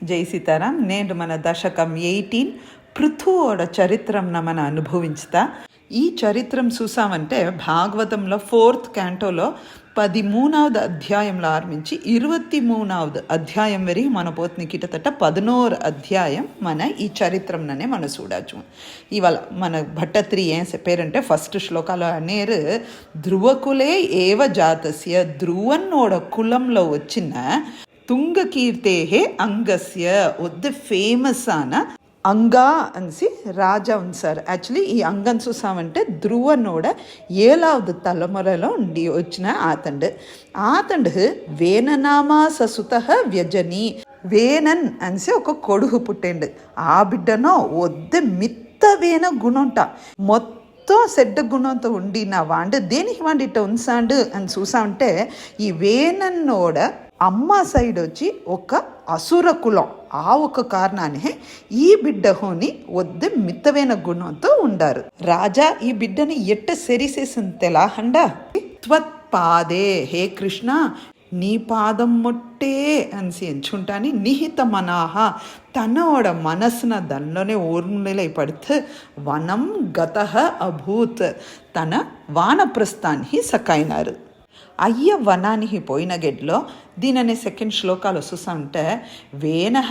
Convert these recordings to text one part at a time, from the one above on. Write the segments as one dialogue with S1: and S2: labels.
S1: జై సీతారాం. నేను మన దశకం 18 పృథువోడ చరిత్రం మన అనుభవించుతా. ఈ చరిత్రం చూసామంటే భాగవతంలో 4th క్యాంటోలో 13వ అధ్యాయంలో ఆరంభించి 23వ అధ్యాయం వరకు మన పోతుని కిటతట 11 అధ్యాయం మన ఈ చరిత్రంనే మనం చూడచ్చు. ఇవాళ మన భట్టత్రి ఏం చెప్పారంటే ఫస్ట్ శ్లోకాలో అనేరు ధ్రువకులే ఏవ జాతస్య, ధ్రువన్నోడ కులంలో వచ్చిన తుంగకీర్తేహే అంగస్య ఒద్దు ఫేమస్ ఆన అంగా అనిసి రాజా సార్. యాక్చువల్లీ ఈ అంగన్ చూసామంటే ధ్రువనోడ 7వ తలమురలో ఉండి వచ్చిన ఆతండు వేననామా ససుత వ్యజని వేనన్ అనిసి ఒక కొడుకు పుట్టిండు. ఆ బిడ్డనో వద్దు మిత్తవేన గుణంట మొత్తం సెడ్డ గుణంతో ఉండిన వాండు దేనికి వాండి ఇట్ట ఉంచాండు అని చూసామంటే ఈ వేనన్నోడ అమ్మ సైడ్ వచ్చి ఒక అసుర కులం. ఆ ఒక కారణాన్ని ఈ బిడ్డహోని వద్దు మిత్తవైన గుణంతో ఉండారు. రాజా ఈ బిడ్డని ఎట్ట సెరిసేసింది తెలాహండా త్వత్పాదే హే కృష్ణ నీ పాదం మొట్టే అనిసి ఎంచుంటాని నిహిత మనాహ తనోడ మనసున దానిలోనే ఊర్మిళై పడితే వనం గత అభూత్ తన వానప్రస్థానికి సకైనారు. అయ్య వనానికి పోయిన గెడ్లో దీననే సెకండ్ శ్లోకాలు చూసాంటే వేనహ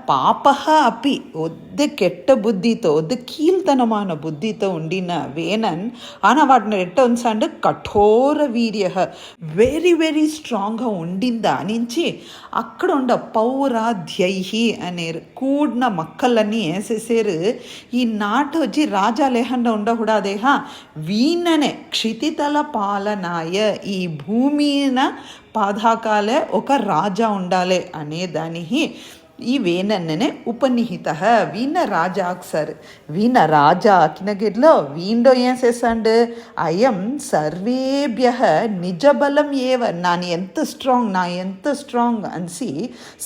S1: పాపహ అపి వద్దు కెట్ట బుద్ధితో వద్దు కీల్తనమాన బుద్ధితో ఉండిన వేనన్ ఆన వాటిని ఎట్ట ఉంచాండు కఠోర వీర్య వెరీ వెరీ స్ట్రాంగ్గా ఉండిందా నుంచి అక్కడ ఉండ పౌరాధ్యై అనేరు కూడిన మక్కలన్నీ వేసేసారు. ఈ నాటు వచ్చి రాజా లేకుండా ఉండకూడదేహ వీణనే క్షితితల పాలనాయ ఈ భూమిన పాదాకాలే ఒక రాజా ఉండాలి అనే దానికి ఈ వేనన్ననే ఉపనిహిత వీణ రాజా సార్. వీణ రాజా కినగిడ్లో వీండో ఏం చేశాండు అయం సర్వేభ్య నిజబలం ఏవ నాని ఎంత స్ట్రాంగ్ అనిసి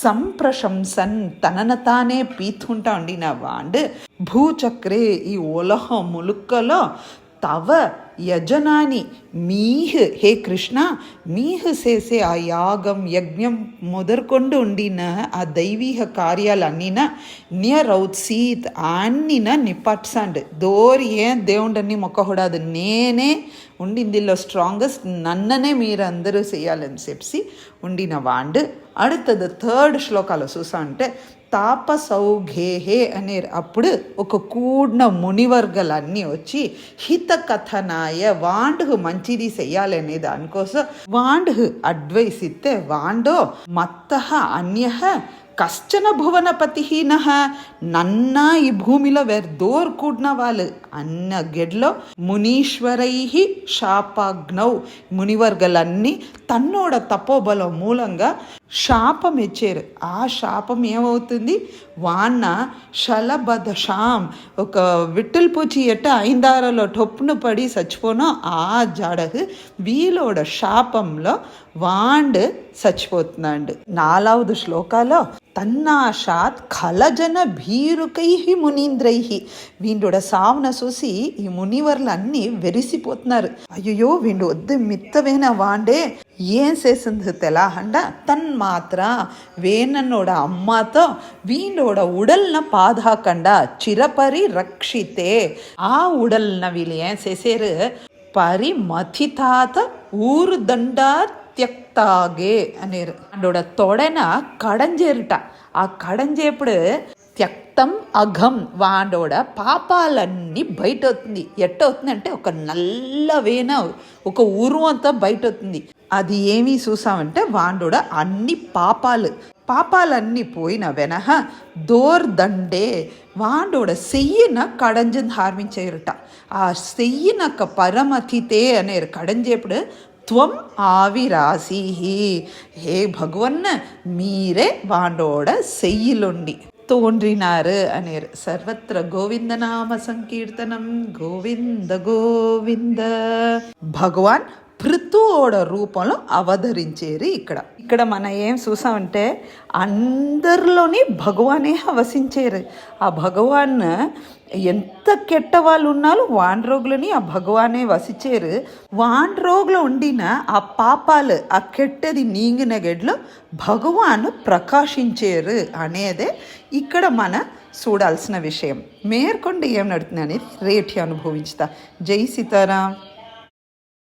S1: సంప్రశంసన్ తనను తానే పీతుకుంటా ఉండిన వాండు భూచక్రే ఈ ఉలహ ములుక్కలో తవ యజనాని మీహ్ హే కృష్ణ మీహ్ చేసే ఆ యాగం యజ్ఞం మొదలుకొండు ఉండిన ఆ దైవీక కార్యాలన్నీన నియరౌత్సీత్ అన్నిన నిపట్సండ్ దోరి ఏం దేవుడన్ని మొక్కకూడదు నేనే ఉండిందిలో స్ట్రాంగెస్ట్ నన్ననే మీరందరూ చేయాలని చెప్పి ఉండిన వాండు. அடுத்தது 3rd శ్లోకాలు చూసా అంటే తాపసౌఘేహే అనే అప్పుడు ఒక కూడిన మునివర్గలన్నీ వచ్చి హిత కథనాయ వాండుకు మంచిది చెయ్యాలనే దానికోసం వాండుకు అడ్వైస్ ఇస్తే వాండో మత్త అన్య కశ్చన భువనపతిహీన నన్న ఈ భూమిలో వేరు కూడిన వాళ్ళు అన్న గెడ్లో మునీశ్వరై శాపాగ్నౌ మునివర్గలన్నీ తన్నోడ తపోబలం మూలంగా శాపం ఇచ్చారు. ఆ శాపం ఏమవుతుంది వాన్న శలబదశాం ఒక విట్టల్ పూచి ఎట్ట ఐందారలో టొప్పును పడి చచ్చిపోనో ఆ జాడకు వీలోడ శాపంలో వాండు చచ్చిపోతున్నాడు. 4వ శ్లోకాలో తన్నాశాత్ ఖలజన భీరుకై మునీంద్రై వీండోడ సావున చూసి ఈ మునివర్లన్నీ వెరిసిపోతున్నారు. అయ్యో వీండు వద్దు మిత్తవేన వాండే ఏం చేసింది తెలాహండ తన్మాత్ర వేనన్నోడ అమ్మతో వీండోడ ఉడల్న పాదాకండ చిరపరి రక్షితే ఆ ఉడల్న వీళ్ళు ఏం చేసారు పరిమథితాత ఊరు దండా త్యక్తాగే అనేరు. అండోడ తొడన కడంజేరుట ఆ కడంజేపుడు త్యక్తం అఘం వాండోడ పాపాలన్నీ బయట అవుతుంది. ఎట్ట అవుతుంది అంటే ఒక నల్ల వేన ఒక ఉరువు అంతా బయట అవుతుంది. అది ఏమీ చూసామంటే వాండోడ అన్ని పాపాలన్నీ పోయిన వెనహ దోర్దండే వాండోడ సెయ్యిన కడంజన్ హార్మించేరుట. ఆ సెయ్యినక పరమతితే అనేరు కడంజేపుడు త్వం ఆవిరాసి హే భగవన్న మీరే వాండోడ సెయ్యిలుండి తోன்றினாரு అనేరు. సర్వత్ర గోవిందనామ సంకీర్తనం గోవింద గోవింద. భగవాన్ పృథుவோட రూపంలో అవతరించేరు ఇక్కడ మనం ఏం చూసామంటే అందరిలోని భగవానే వసించేరు. ఆ భగవాన్ ఎంత కెట్ట వాళ్ళు ఉన్నారు వాండ్రోగులని ఆ భగవానే వసించేరు. వాండ్రోగులో ఉండిన ఆ పాపాలు ఆ కెట్టది నీంగిన గెడ్లో భగవాన్ ప్రకాశించేరు అనేదే ఇక్కడ మన చూడాల్సిన విషయం. మేర్కొండ ఏం నడుతుంది అనేది రేటి అనుభవించుతా. జై సీతారాం.